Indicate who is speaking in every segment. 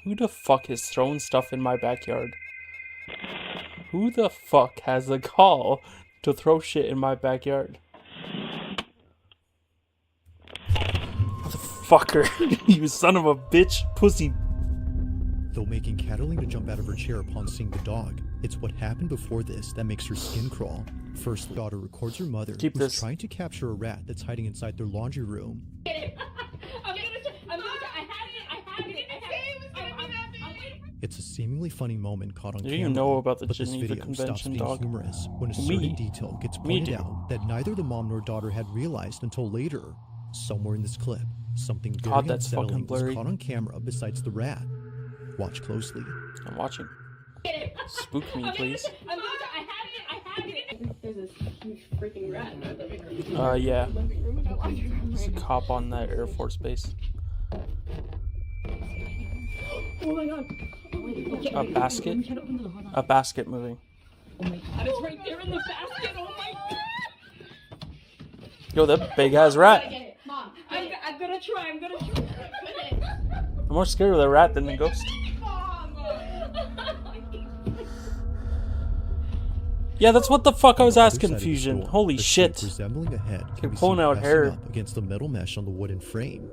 Speaker 1: Who the fuck is throwing stuff in my backyard? Who the fuck has the call to throw shit in my backyard? Motherfucker. You son of a bitch. Pussy.
Speaker 2: Though making Catalina jump out of her chair upon seeing the dog, it's what happened before this that makes her skin crawl. First, the daughter records her mother who's trying to capture a rat that's hiding inside their laundry room. It's a seemingly funny moment caught on camera.
Speaker 1: You know about the
Speaker 2: but this
Speaker 1: Geneva
Speaker 2: video stops
Speaker 1: Convention,
Speaker 2: being
Speaker 1: dog.
Speaker 2: humorous when a certain detail gets pointed out that neither the mom nor daughter had realized until later. Somewhere in this clip, something very unsettling was caught on camera besides the rat. Watch closely.
Speaker 1: I'm watching. Spook me, please.
Speaker 3: There's this huge freaking rat in my living room.
Speaker 1: Yeah. There's a cop on that Air Force base.
Speaker 3: Oh my god.
Speaker 1: A basket? A basket moving.
Speaker 3: Oh my god, it's right there in the basket. Oh my god.
Speaker 1: Yo, that big ass rat.
Speaker 3: Mom, I'm gonna try.
Speaker 1: I'm more scared of the rat than the ghost. Yeah, that's what the fuck I was asking, Fusion. Holy shit.
Speaker 2: Resembling a head
Speaker 1: You're pulling out hair
Speaker 2: up against the metal mesh on the wooden frame.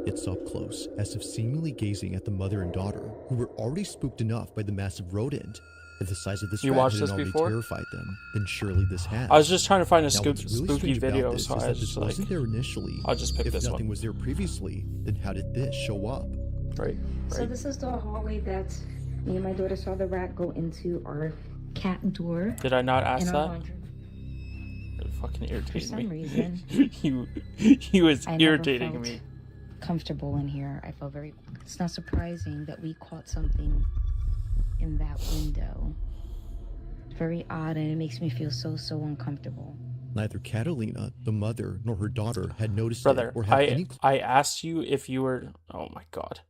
Speaker 2: It's up close, as if seemingly gazing at the mother and daughter, who were already spooked enough by the massive rodent. If the size of this rat hadn't already terrified them, then surely this has.
Speaker 1: I was just trying to find a
Speaker 2: really
Speaker 1: spooky video, so I was just like,
Speaker 2: wasn't there initially.
Speaker 1: I'll just pick
Speaker 2: if
Speaker 1: this one.
Speaker 2: If nothing was there previously, then how did this show up?
Speaker 1: Right.
Speaker 4: So this is the hallway that me and my daughter saw the rat go into our cat door.
Speaker 1: Did I not ask that? You're fucking irritating me.
Speaker 4: For some reason,
Speaker 1: he was irritating me.
Speaker 4: Comfortable in here. I felt very. It's not surprising that we caught something in that window. Very odd, and it makes me feel so uncomfortable.
Speaker 2: Neither Catalina, the mother, nor her daughter had noticed
Speaker 1: Brother,
Speaker 2: it or had any.
Speaker 1: I asked you if you were. Oh my god.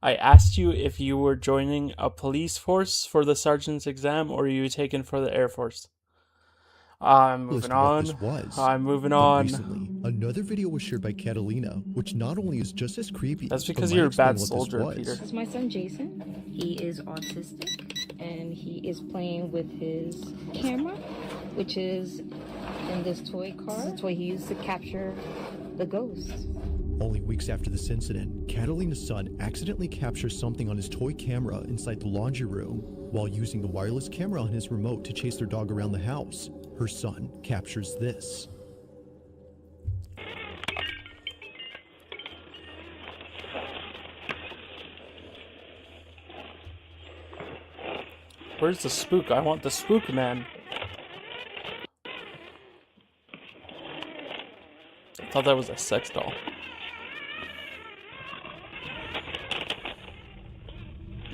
Speaker 1: I asked you if you were joining a police force for the sergeant's exam, or are you taken for the Air Force? I'm moving on. I'm moving on.
Speaker 2: Recently, another video was shared by Catalina, which not only is just as creepy.
Speaker 1: That's because you're a bad soldier, Peter.
Speaker 4: This is my son Jason. He is autistic, and he is playing with his camera, which is in this toy car. That's what he used to capture the ghosts.
Speaker 2: Only weeks after this incident, Catalina's son accidentally captures something on his toy camera inside the laundry room. While using the wireless camera on his remote to chase their dog around the house, her son captures this.
Speaker 1: Where's the spook? I want the spook, man. I thought that was a sex doll.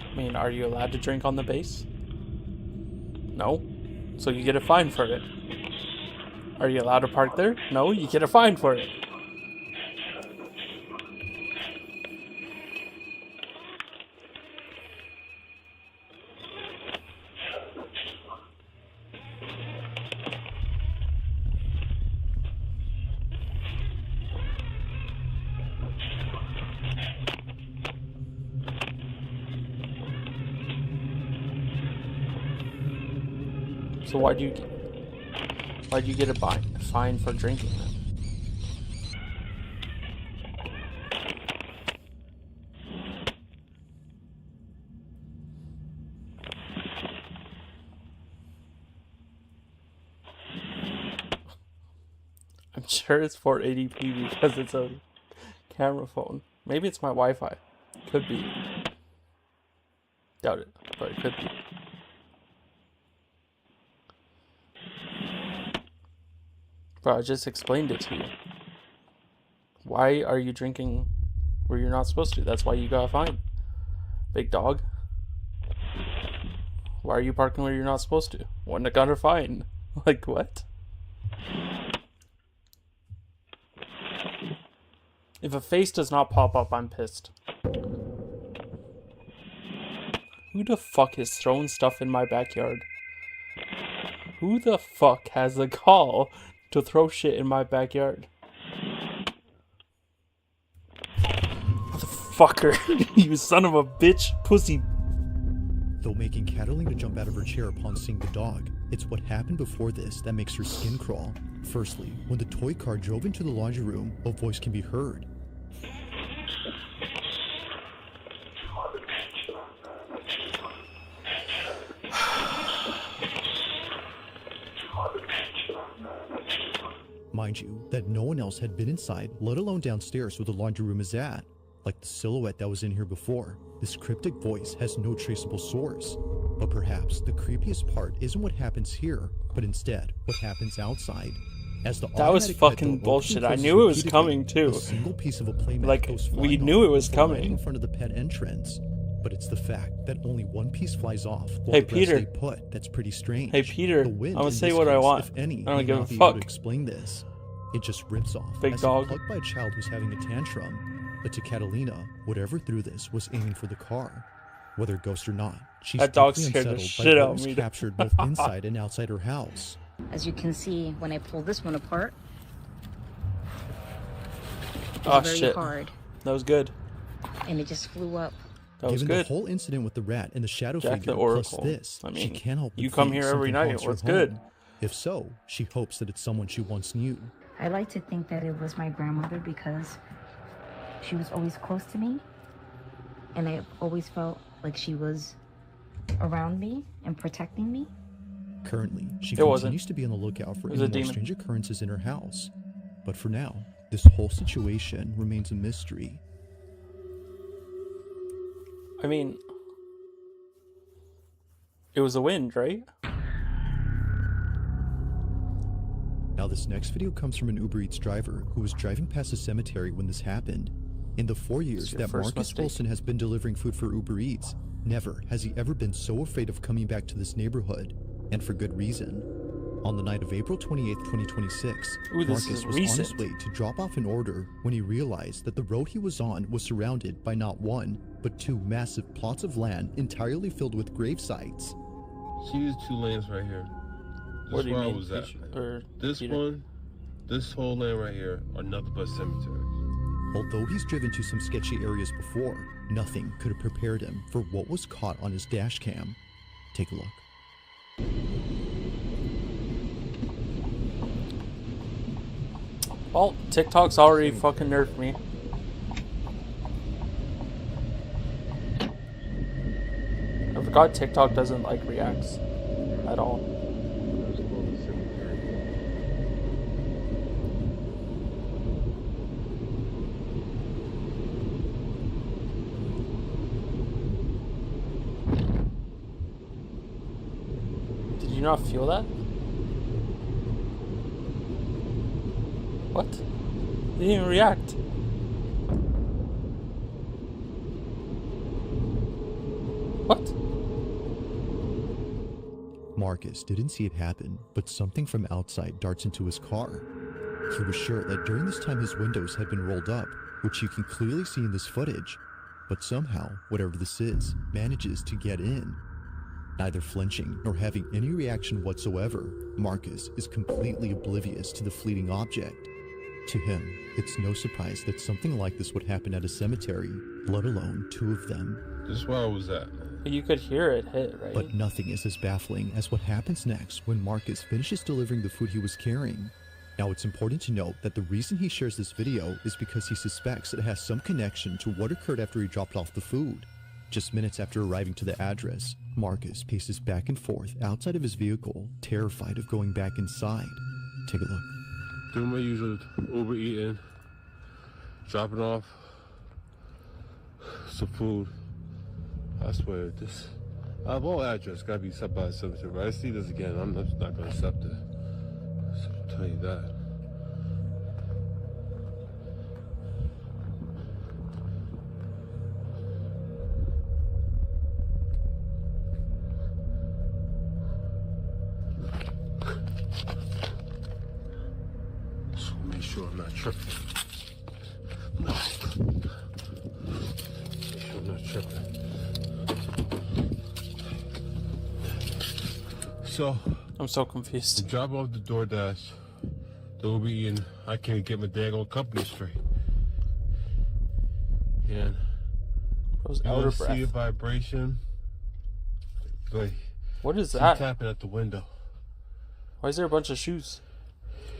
Speaker 1: I mean, are you allowed to drink on the base? No. So you get a fine for it. Are you allowed to park there? No, you get a fine for it. So why'd you get a fine for drinking then? I'm sure it's 480p because it's a camera phone. Maybe it's my Wi-Fi. Could be. Doubt it, but it could be. Bro, I just explained it to you. Why are you drinking where you're not supposed to? That's why you got a fine. Big dog. Why are you parking where you're not supposed to? Wouldn't have got a fine. Like, what? If a face does not pop up, I'm pissed. Who the fuck is throwing stuff in my backyard? Who the fuck has the call to throw shit in my backyard? Motherfucker. You son of a bitch. Pussy.
Speaker 2: Though making Catalina jump out of her chair upon seeing the dog, it's what happened before this that makes her skin crawl. Firstly, when the toy car drove into the laundry room, a voice can be heard. Mind you, that no one else had been inside, let alone downstairs where the laundry room is at. Like the silhouette that was in here before, this cryptic voice has no traceable source. But perhaps the creepiest part isn't what happens here, but instead what happens outside. As the
Speaker 1: That was
Speaker 2: automatic
Speaker 1: fucking
Speaker 2: pet door
Speaker 1: bullshit.
Speaker 2: opens
Speaker 1: I
Speaker 2: and
Speaker 1: knew it was
Speaker 2: closes
Speaker 1: coming
Speaker 2: repeatedly,
Speaker 1: too.
Speaker 2: a single piece of a playmat
Speaker 1: Like,
Speaker 2: goes
Speaker 1: we
Speaker 2: flying
Speaker 1: knew
Speaker 2: off,
Speaker 1: it was
Speaker 2: right
Speaker 1: coming.
Speaker 2: in front of the pet entrance. But it's the fact that only one piece flies off while
Speaker 1: Hey,
Speaker 2: the rest
Speaker 1: Peter.
Speaker 2: stay put that's pretty strange.
Speaker 1: Hey, Peter,
Speaker 2: The wind,
Speaker 1: I'm gonna
Speaker 2: in
Speaker 1: say
Speaker 2: this
Speaker 1: what I
Speaker 2: case,
Speaker 1: want.
Speaker 2: if any,
Speaker 1: I don't
Speaker 2: may
Speaker 1: give a
Speaker 2: not be able
Speaker 1: fuck.
Speaker 2: to explain this. It just rips off
Speaker 1: Big
Speaker 2: as
Speaker 1: dog.
Speaker 2: if plucked by a child who's having a tantrum. But to Catalina, whatever threw this was aiming for the car. Whether ghost or not, she's
Speaker 1: That dog
Speaker 2: deeply
Speaker 1: scared the
Speaker 2: unsettled
Speaker 1: shit
Speaker 2: by
Speaker 1: out
Speaker 2: what
Speaker 1: of
Speaker 2: was
Speaker 1: me.
Speaker 2: captured both inside and outside her house.
Speaker 4: As you can see, when I pull this one apart, it's
Speaker 1: Oh
Speaker 4: very
Speaker 1: shit.
Speaker 4: hard,
Speaker 1: That was good.
Speaker 4: and it just flew up.
Speaker 1: That was
Speaker 2: Given
Speaker 1: good.
Speaker 2: the whole incident with the rat and the shadow
Speaker 1: Jack
Speaker 2: figure
Speaker 1: the Oracle.
Speaker 2: plus this,
Speaker 1: I
Speaker 2: she
Speaker 1: mean,
Speaker 2: can't help but
Speaker 1: you come
Speaker 2: think
Speaker 1: here every
Speaker 2: something
Speaker 1: night.
Speaker 2: haunts her
Speaker 1: What's good?
Speaker 2: home. If so, she hopes that it's someone she once knew.
Speaker 4: I like to think that it was my grandmother because she was always close to me, and I always felt like she was around me and protecting me.
Speaker 2: Currently, she
Speaker 1: It wasn't.
Speaker 2: continues to be on the lookout for
Speaker 1: It was
Speaker 2: any
Speaker 1: a
Speaker 2: more
Speaker 1: demon.
Speaker 2: strange occurrences in her house. But for now, this whole situation remains a mystery.
Speaker 1: I mean, it was the wind, right?
Speaker 2: Now this next video comes from an Uber Eats driver who was driving past a cemetery when this happened. In the 4 years
Speaker 1: your
Speaker 2: that
Speaker 1: first
Speaker 2: Marcus
Speaker 1: mistake.
Speaker 2: Wilson has been delivering food for Uber Eats, never has he ever been so afraid of coming back to this neighborhood, and for good reason. On the night of April 28th, 2026,
Speaker 1: Ooh, this
Speaker 2: Marcus
Speaker 1: is
Speaker 2: was on his
Speaker 1: recent.
Speaker 2: way to drop off an order when he realized that the road he was on was surrounded by not one, but two massive plots of land entirely filled with grave sites.
Speaker 5: See these two lanes right here?
Speaker 1: What
Speaker 5: This
Speaker 1: do you
Speaker 5: where I
Speaker 1: mean?
Speaker 5: was at.
Speaker 1: Or
Speaker 5: This
Speaker 1: Peter?
Speaker 5: one, this whole lane right here are nothing but cemeteries.
Speaker 2: Although he's driven to some sketchy areas before, nothing could have prepared him for what was caught on his dash cam. Take a look.
Speaker 1: Well, TikTok's already fucking nerfed me. I forgot TikTok doesn't like reacts at all.
Speaker 5: That's called a cemetery.
Speaker 1: Did you not feel that? What? They didn't even react. What?
Speaker 2: Marcus didn't see it happen, but something from outside darts into his car. He was sure that during this time his windows had been rolled up, which you can clearly see in this footage, but somehow, whatever this is, manages to get in. Neither flinching nor having any reaction whatsoever, Marcus is completely oblivious to the fleeting object. To him, it's no surprise that something like this would happen at a cemetery, let alone two of them.
Speaker 5: This is where I was at.
Speaker 1: You could hear it hit, right?
Speaker 2: But nothing is as baffling as what happens next when Marcus finishes delivering the food he was carrying. Now it's important to note that the reason he shares this video is because he suspects it has some connection to what occurred after he dropped off the food. Just minutes after arriving to the address, Marcus paces back and forth outside of his vehicle, terrified of going back inside. Take a look.
Speaker 5: Doing my usual Uber eating, dropping off some food. I swear, this out of all address gotta be set by a cemetery. If I see this again, I'm just not gonna accept it. So I'll tell you that. So make sure I'm not tripping. Make sure I'm not tripping. So,
Speaker 1: I'm so confused.
Speaker 5: drop off the DoorDash, the Uber eating. I can't get my daggone company straight. And
Speaker 1: Those
Speaker 5: You
Speaker 1: outer
Speaker 5: wanna see a
Speaker 1: breath.
Speaker 5: vibration? Like,
Speaker 1: What is
Speaker 5: keep
Speaker 1: that?
Speaker 5: tapping at the window.
Speaker 1: Why is there a bunch of shoes?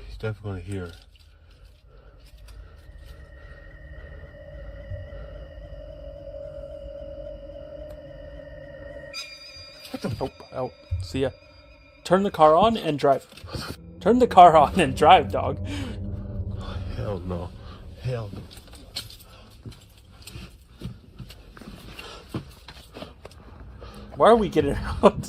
Speaker 5: He's definitely gonna hear it.
Speaker 1: Nope. Oh, see ya. Turn the car on and drive. Turn the car on and drive, dog.
Speaker 5: Hell no. Hell no.
Speaker 1: Why are we getting out?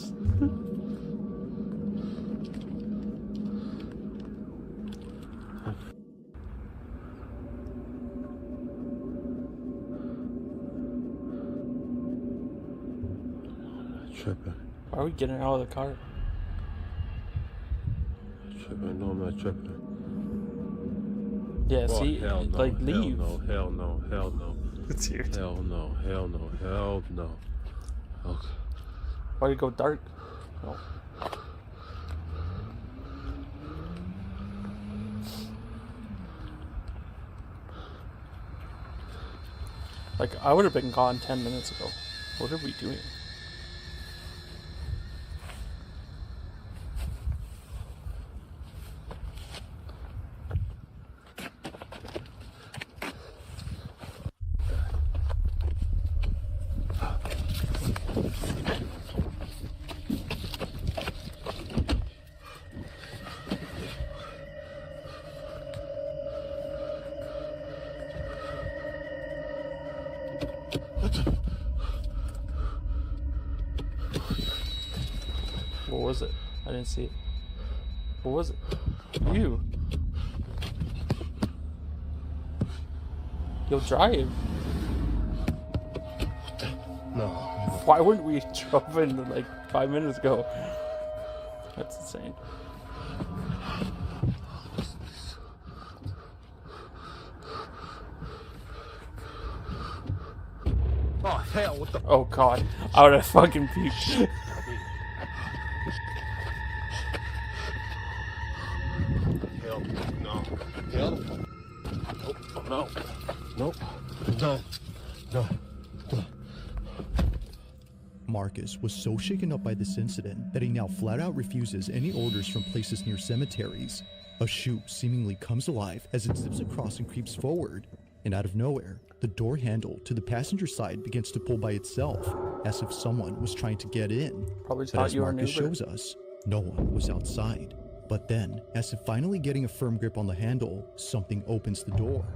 Speaker 5: Tripping.
Speaker 1: Why are we getting out of the car?
Speaker 5: Tripping. No, I'm not tripping.
Speaker 1: Yeah,
Speaker 5: Oh,
Speaker 1: see?
Speaker 5: hell no.
Speaker 1: Like, leave.
Speaker 5: Hell no. Hell no. Hell no.
Speaker 1: It's weird.
Speaker 5: Hell no. Hell no. Hell no. Okay.
Speaker 1: Why did it go dark? Oh. Like, I would have been gone 10 minutes ago. What are we doing? What was it? I didn't see it. What was it? You. You'll drive.
Speaker 5: No.
Speaker 1: Why weren't we driving like 5 minutes ago? That's insane.
Speaker 5: Oh, hell, what the?
Speaker 1: Oh god, I would have fucking puked.
Speaker 5: Hell no. Hell nope. No. Nope. No. No. No.
Speaker 2: Marcus was so shaken up by this incident that he now flat out refuses any orders from places near cemeteries. A shoe seemingly comes alive as it zips across and creeps forward, and out of nowhere, the door handle to the passenger side begins to pull by itself, as if someone was trying to get in.
Speaker 1: Probably
Speaker 2: But
Speaker 1: thought
Speaker 2: as
Speaker 1: you were an
Speaker 2: Marcus
Speaker 1: Uber.
Speaker 2: shows us, no one was outside. But then, as if finally getting a firm grip on the handle, something opens the door.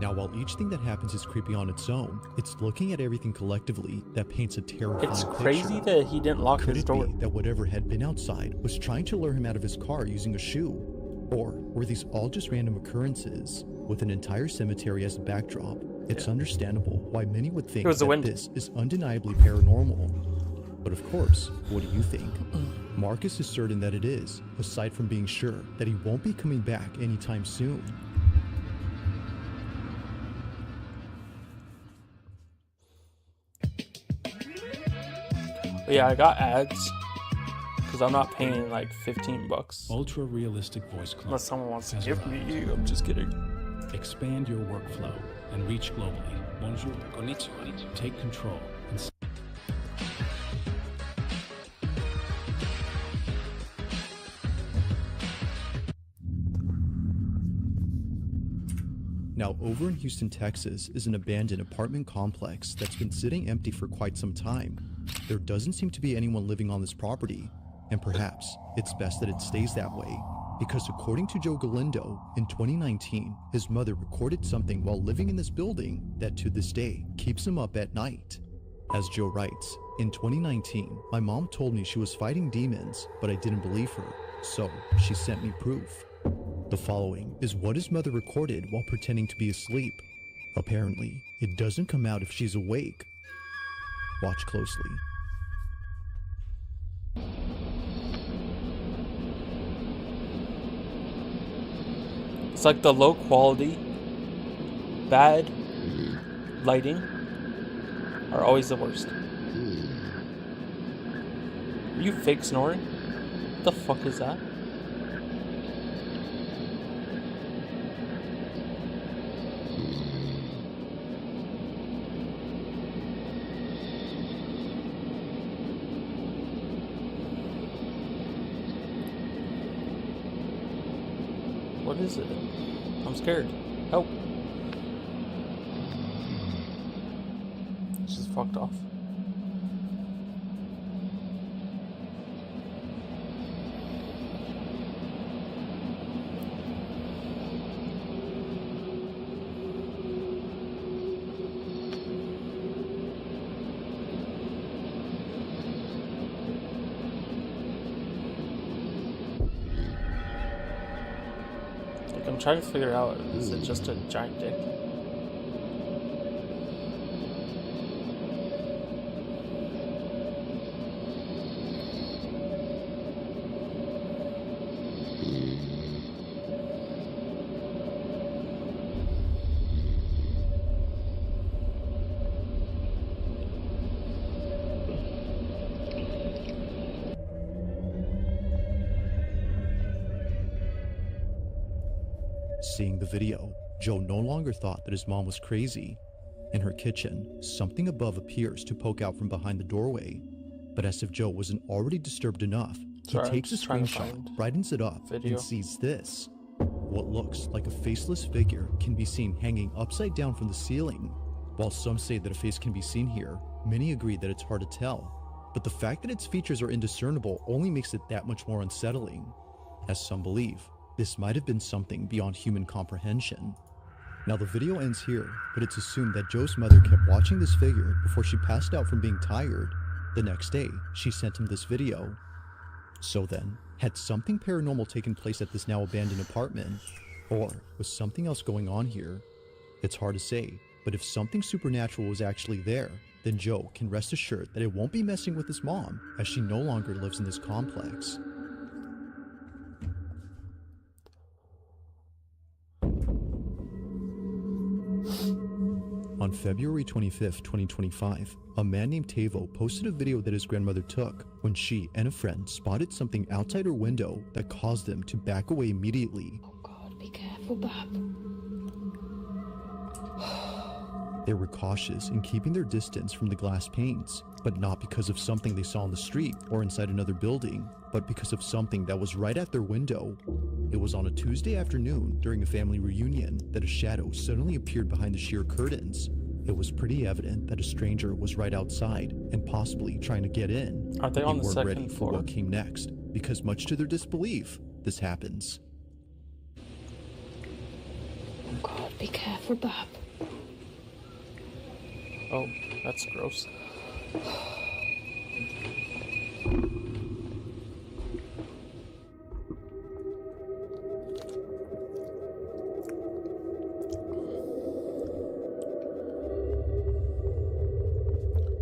Speaker 2: Now, while each thing that happens is creepy on its own, it's looking at everything collectively that paints a terrifying
Speaker 1: It's crazy
Speaker 2: picture.
Speaker 1: that he didn't lock
Speaker 2: Could
Speaker 1: his
Speaker 2: it
Speaker 1: door.
Speaker 2: be that whatever had been outside was trying to lure him out of his car using a shoe? Or were these all just random occurrences? With an entire cemetery as a backdrop, it's understandable why many would think
Speaker 1: It was the
Speaker 2: that
Speaker 1: wind.
Speaker 2: this is undeniably paranormal. But of course, what do you think? Marcus is certain that it is, aside from being sure that he won't be coming back anytime soon.
Speaker 1: But yeah, I got ads because I'm not paying like $15
Speaker 6: Ultra realistic voice clone.
Speaker 1: unless someone wants to
Speaker 6: As
Speaker 1: give
Speaker 6: well.
Speaker 1: me. I'm just kidding.
Speaker 6: Expand your workflow and reach globally. Bonjour. Konnichiwa. Take control and
Speaker 2: Now, over in Houston, Texas, is an abandoned apartment complex that's been sitting empty for quite some time. There doesn't seem to be anyone living on this property, and perhaps it's best that it stays that way, because according to Joe Galindo, in 2019, his mother recorded something while living in this building that to this day keeps him up at night. As Joe writes, in 2019, my mom told me she was fighting demons, but I didn't believe her, so she sent me proof. The following is what his mother recorded while pretending to be asleep. Apparently, it doesn't come out if she's awake. Watch closely.
Speaker 1: It's like the low quality, bad lighting are always the worst. Are you fake snoring? What the fuck is that? What is it? I'm scared. Help. She's fucked off. I'm trying to figure out, is it just a giant dick?
Speaker 2: Seeing the video, Joe no longer thought that his mom was crazy. In her kitchen, something above appears to poke out from behind the doorway. But as if Joe wasn't already disturbed enough, he takes a screenshot, brightens it up, and sees this. What looks like a faceless figure can be seen hanging upside down from the ceiling. While some say that a face can be seen here, many agree that it's hard to tell. But the fact that its features are indiscernible only makes it that much more unsettling. As some believe, this might have been something beyond human comprehension. Now the video ends here, but it's assumed that Joe's mother kept watching this figure before she passed out from being tired. The next day, she sent him this video. So then, had something paranormal taken place at this now abandoned apartment? Or was something else going on here? It's hard to say, but if something supernatural was actually there, then Joe can rest assured that it won't be messing with his mom, as she no longer lives in this complex. On February 25th, 2025, a man named Tavo posted a video that his grandmother took when she and a friend spotted something outside her window that caused them to back away immediately.
Speaker 4: Oh God, be careful, Bob.
Speaker 2: They were cautious in keeping their distance from the glass panes, but not because of something they saw on the street or inside another building, but because of something that was right at their window. It was on a Tuesday afternoon during a family reunion that a shadow suddenly appeared behind the sheer curtains. It was pretty evident that a stranger was right outside and possibly trying to get in.
Speaker 1: Are they on the
Speaker 2: weren't
Speaker 1: second
Speaker 2: ready
Speaker 1: floor?
Speaker 2: for what came next, because much to their disbelief, this happens.
Speaker 4: Oh God, be careful, Bob.
Speaker 1: Oh, that's gross.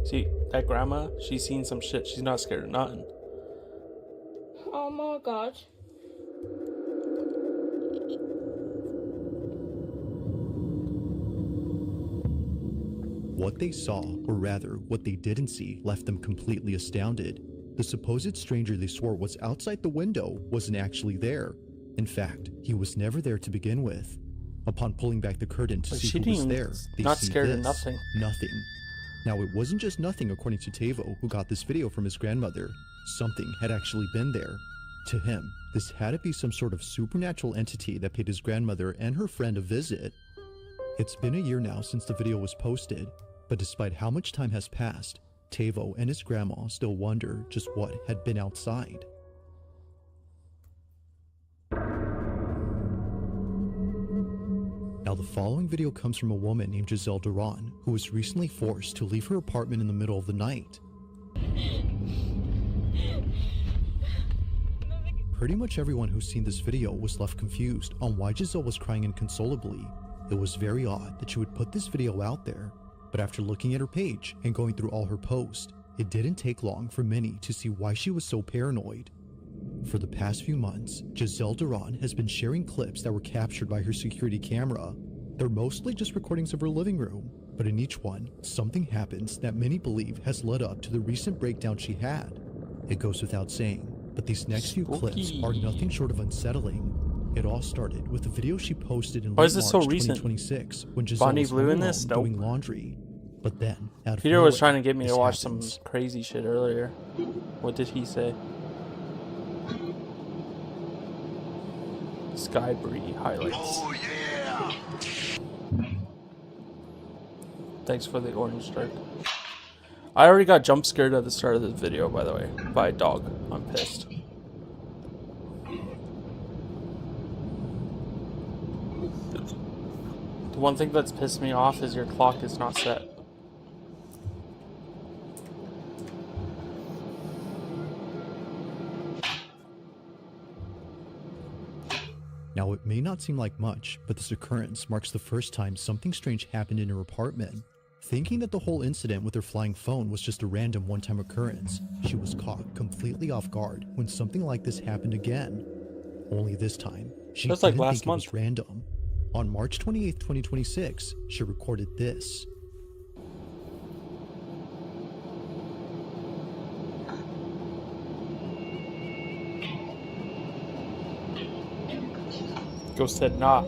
Speaker 1: See, that grandma, she's seen some shit. She's not scared of nothing.
Speaker 4: Oh my God.
Speaker 2: What they saw, or rather, what they didn't see, left them completely astounded. The supposed stranger they swore was outside the window wasn't actually there. In fact, he was never there to begin with. Upon pulling back the curtain to see who was there, they
Speaker 1: not
Speaker 2: see
Speaker 1: scared
Speaker 2: this.
Speaker 1: of nothing.
Speaker 2: Nothing. Now, it wasn't just nothing according to Tavo, who got this video from his grandmother. Something had actually been there. To him, this had to be some sort of supernatural entity that paid his grandmother and her friend a visit. It's been a year now since the video was posted, but despite how much time has passed, Tavo and his grandma still wonder just what had been outside. Now the following video comes from a woman named Giselle Duran, who was recently forced to leave her apartment in the middle of the night. Pretty much everyone who's seen this video was left confused on why Giselle was crying inconsolably. It was very odd that she would put this video out there, but after looking at her page and going through all her posts, it didn't take long for many to see why she was so paranoid. For the past few months, Giselle Duran has been sharing clips that were captured by her security camera. They're mostly just recordings of her living room, but in each one, something happens that many believe has led up to the recent breakdown she had. It goes without saying, but these next few clips are nothing short of unsettling. It all started with a video she posted in late March 2026 when Giselle was home alone doing laundry. But then, out of
Speaker 1: Peter
Speaker 2: nowhere,
Speaker 1: was trying to get me to watch
Speaker 2: happens.
Speaker 1: some crazy shit earlier. What did he say? Skybree highlights.
Speaker 7: Oh yeah!
Speaker 1: Thanks for the orange start. I already got jump scared at the start of this video, by the way, by a dog. I'm pissed. The one thing that's pissed me off is your clock is not set.
Speaker 2: Now, it may not seem like much, but this occurrence marks the first time something strange happened in her apartment. Thinking that the whole incident with her flying phone was just a random one-time occurrence, she was caught completely off guard when something like this happened again. Only this time, she
Speaker 1: That's
Speaker 2: didn't
Speaker 1: like last
Speaker 2: think it was
Speaker 1: month.
Speaker 2: random. On March 28, 2026, she recorded this.
Speaker 1: Ghost said nah.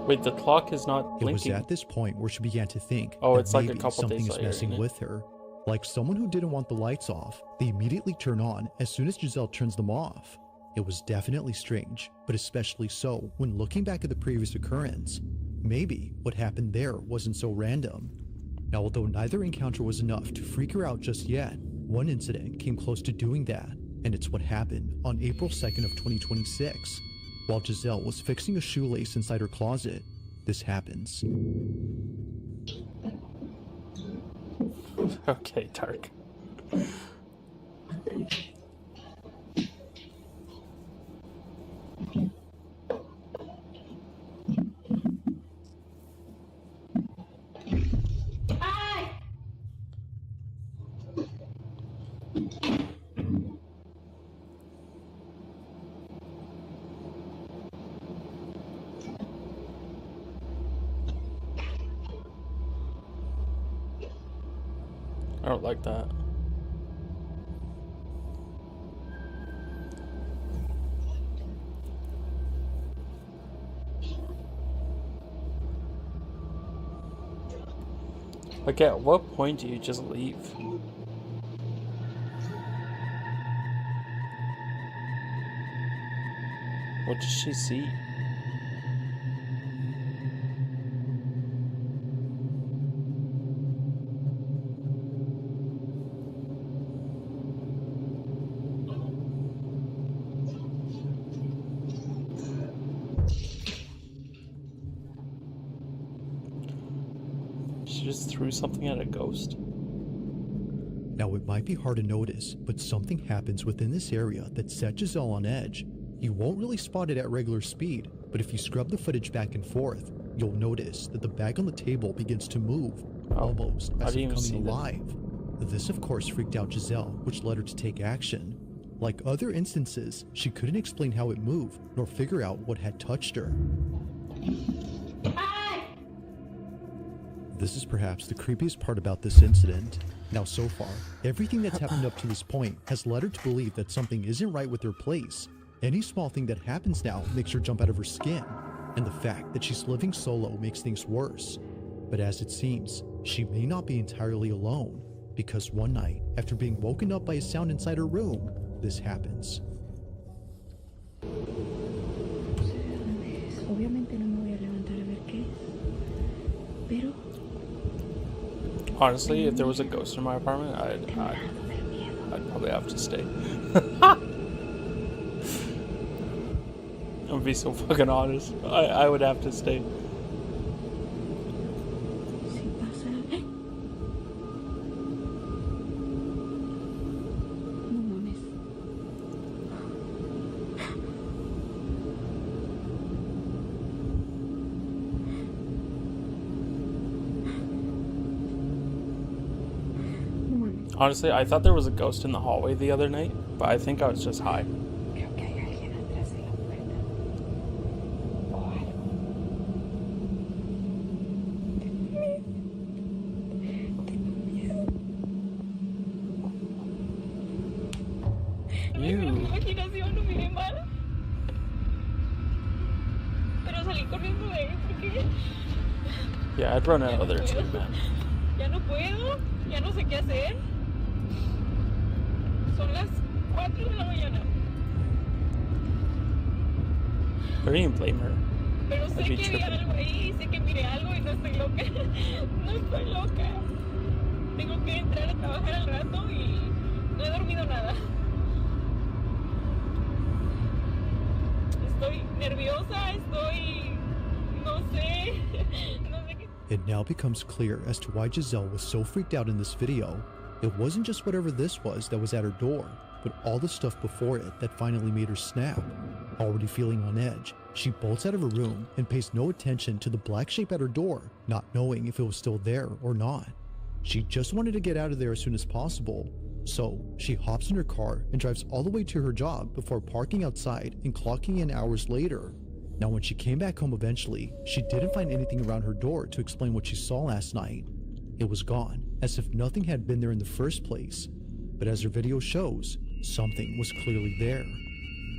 Speaker 1: Wait, the clock is not
Speaker 2: It was
Speaker 1: blinking.
Speaker 2: at this point where she began to think
Speaker 1: Oh,
Speaker 2: that
Speaker 1: it's like a
Speaker 2: maybe
Speaker 1: couple
Speaker 2: something
Speaker 1: days
Speaker 2: is
Speaker 1: later,
Speaker 2: messing
Speaker 1: isn't it?
Speaker 2: with her. Like someone who didn't want the lights off, they immediately turn on as soon as Giselle turns them off. It was definitely strange, but especially so when looking back at the previous occurrence. Maybe what happened there wasn't so random. Now, although neither encounter was enough to freak her out just yet, one incident came close to doing that, and it's what happened on April 2nd of 2026. While Giselle was fixing a shoelace inside her closet, this happens.
Speaker 1: Okay, Dark. I don't like that. Like, at what point do you just leave? What does she see? She just threw something at a ghost.
Speaker 2: Now, it might be hard to notice, but something happens within this area that set Giselle on edge. You won't really spot it at regular speed, but if you scrub the footage back and forth, you'll notice that the bag on the table begins to move, almost
Speaker 1: I
Speaker 2: as
Speaker 1: didn't
Speaker 2: if
Speaker 1: even see
Speaker 2: coming
Speaker 1: this.
Speaker 2: alive. This, of course, freaked out Giselle, which led her to take action. Like other instances, she couldn't explain how it moved, nor figure out what had touched her. This is perhaps the creepiest part about this incident. Now, so far, everything that's happened up to this point has led her to believe that something isn't right with her place. Any small thing that happens now makes her jump out of her skin, and the fact that she's living solo makes things worse. But as it seems, she may not be entirely alone, because one night, after being woken up by a sound inside her room, this happens.
Speaker 4: Obviamente no me voy a levantar a ver qué es, pero
Speaker 1: Honestly, if there was a ghost in my apartment, I'd probably have to stay. I'm gonna be so fucking honest. I would have to stay.
Speaker 4: si pasa... No mames. No mames.
Speaker 1: Honestly, I thought there was a ghost in the hallway the other night, but I think I was just high.
Speaker 4: Creo que hay alguien atrás de la puerta. O algo.
Speaker 1: You.
Speaker 3: Imaginación, no miré mal. corriendo de él porque
Speaker 1: Yeah, I'd run
Speaker 3: ya
Speaker 1: out
Speaker 3: no
Speaker 1: of there too,
Speaker 3: puedo.
Speaker 1: man.
Speaker 3: Ya no puedo, ya no sé qué hacer. Son las 4 de la mañana.
Speaker 1: I don't even blame her.
Speaker 3: Pero
Speaker 1: I'd
Speaker 3: sé
Speaker 1: be
Speaker 3: que vi
Speaker 1: tripping.
Speaker 3: algo ahí, sé que miré algo y no estoy loca. No estoy loca. Tengo que entrar a trabajar al rato y no he dormido nada. Estoy nerviosa, no sé, no sé qué.
Speaker 2: It now becomes clear as to why Giselle was so freaked out in this video. It wasn't just whatever this was that was at her door, but all the stuff before it that finally made her snap. Already feeling on edge, she bolts out of her room and pays no attention to the black shape at her door, not knowing if it was still there or not. She just wanted to get out of there as soon as possible, so she hops in her car and drives all the way to her job before parking outside and clocking in hours later. Now, when she came back home eventually, she didn't find anything around her door to explain what she saw last night. It was gone, as if nothing had been there in the first place. But as her video shows, something was clearly there.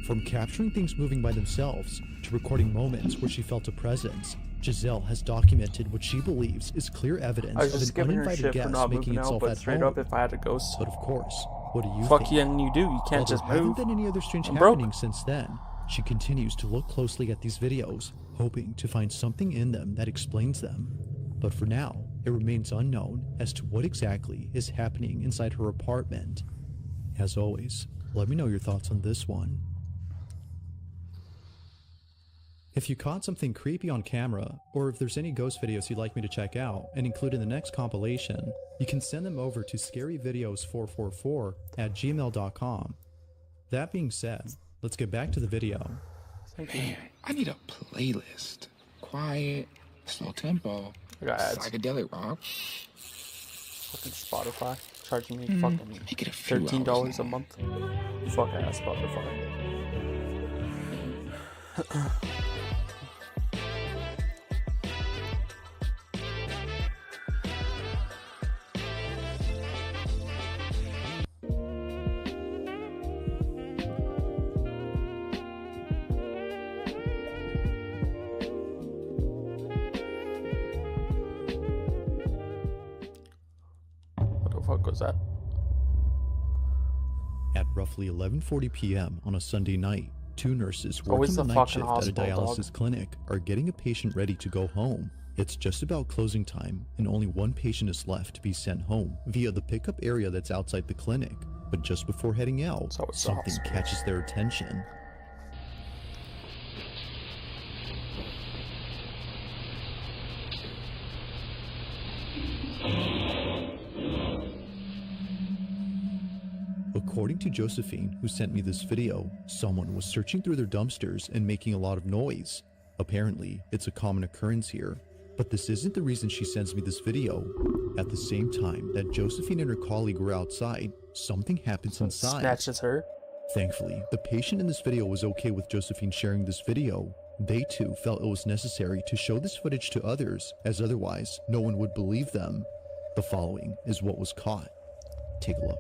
Speaker 2: From capturing things moving by themselves to recording moments where she felt a presence, Giselle has documented what she believes is clear evidence
Speaker 1: I was
Speaker 2: of
Speaker 1: just
Speaker 2: an
Speaker 1: giving her
Speaker 2: uninvited
Speaker 1: shit for
Speaker 2: guest
Speaker 1: not
Speaker 2: making
Speaker 1: moving out,
Speaker 2: itself
Speaker 1: but
Speaker 2: at
Speaker 1: straight
Speaker 2: home.
Speaker 1: up, if I had a ghost,
Speaker 2: But of course, what do you
Speaker 1: fuck
Speaker 2: think?
Speaker 1: you and you do. You can't
Speaker 2: While
Speaker 1: just
Speaker 2: there haven't
Speaker 1: move.
Speaker 2: been any other strange
Speaker 1: I'm broke.
Speaker 2: happenings since then, she continues to look closely at these videos, hoping to find something in them that explains them. But for now, it remains unknown as to what exactly is happening inside her apartment. As always, let me know your thoughts on this one. If you caught something creepy on camera, or if there's any ghost videos you'd like me to check out and include in the next compilation, you can send them over to scaryvideos444@gmail.com. That being said, let's get back to the video.
Speaker 1: Thank you.
Speaker 7: Man, I need a playlist. Quiet, slow tempo,
Speaker 1: I got ads.
Speaker 7: psychedelic rock.
Speaker 1: Fucking Spotify charging me fucking
Speaker 7: Make it a few
Speaker 1: $13
Speaker 7: hours
Speaker 1: a
Speaker 7: long.
Speaker 1: month. Fuck ass Spotify. What the fuck was that?
Speaker 2: At roughly 11:40 p.m. on a Sunday night, two nurses
Speaker 1: Always
Speaker 2: working the
Speaker 1: the
Speaker 2: night
Speaker 1: fucking
Speaker 2: shift at a
Speaker 1: hospital,
Speaker 2: dialysis
Speaker 1: dog.
Speaker 2: clinic are getting a patient ready to go home. It's just about closing time, and only one patient is left to be sent home via the pickup area that's outside the clinic. But just before heading out,
Speaker 1: It's always the
Speaker 2: something
Speaker 1: hospital.
Speaker 2: catches their attention. According to Josephine, who sent me this video, someone was searching through their dumpsters and making a lot of noise. Apparently, it's a common occurrence here. But this isn't the reason she sends me this video. At the same time that Josephine and her colleague were outside, something happens inside.
Speaker 1: Snatches her.
Speaker 2: Thankfully, the patient in this video was okay with Josephine sharing this video. They too felt it was necessary to show this footage to others, as otherwise no one would believe them. The following is what was caught. Take a look.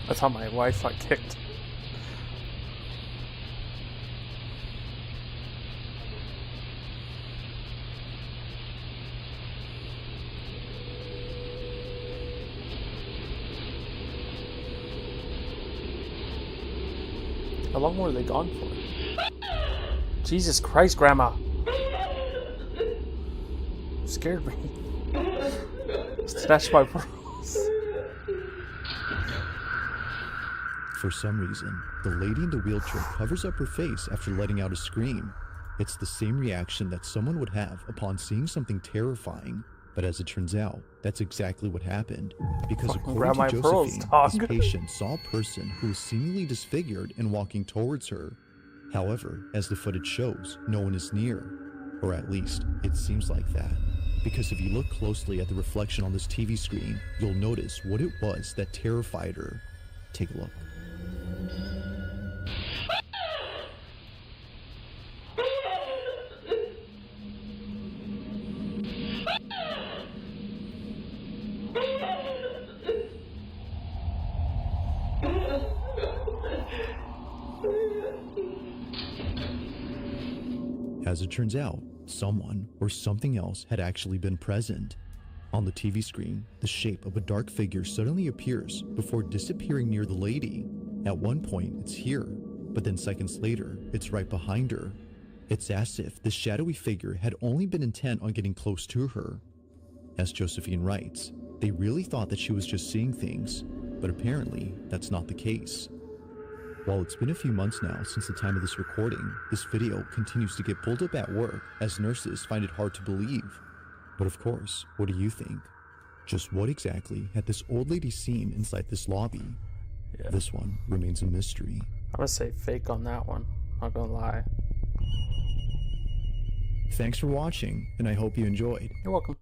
Speaker 1: That's how my Wi-Fi kicked. How long were they gone for? Jesus Christ, Grandma! You scared me. Snatched my pearls.
Speaker 2: For some reason, the lady in the wheelchair covers up her face after letting out a scream. It's the same reaction that someone would have upon seeing something terrifying. But as it turns out, that's exactly what happened. Because
Speaker 1: Fucking
Speaker 2: according
Speaker 1: grab my
Speaker 2: to
Speaker 1: pearls,
Speaker 2: Josephine,
Speaker 1: dog.
Speaker 2: this patient saw a person who was seemingly disfigured and walking towards her. However, as the footage shows, no one is near. Or at least, it seems like that. Because if you look closely at the reflection on this TV screen, you'll notice what it was that terrified her. Take a look. As it turns out, someone or something else had actually been present. On the TV screen, the shape of a dark figure suddenly appears before disappearing near the lady. At one point, it's here, but then seconds later, it's right behind her. It's as if the shadowy figure had only been intent on getting close to her. As Josephine writes, they really thought that she was just seeing things, but apparently that's not the case. While it's been a few months now since the time of this recording, this video continues to get pulled up at work as nurses find it hard to believe. But of course, what do you think? Just what exactly had this old lady seen inside this lobby?
Speaker 1: Yeah.
Speaker 2: This one remains a mystery.
Speaker 1: I'm gonna say fake on that one. Not gonna lie.
Speaker 2: Thanks for watching, and I hope you enjoyed.
Speaker 1: You're welcome.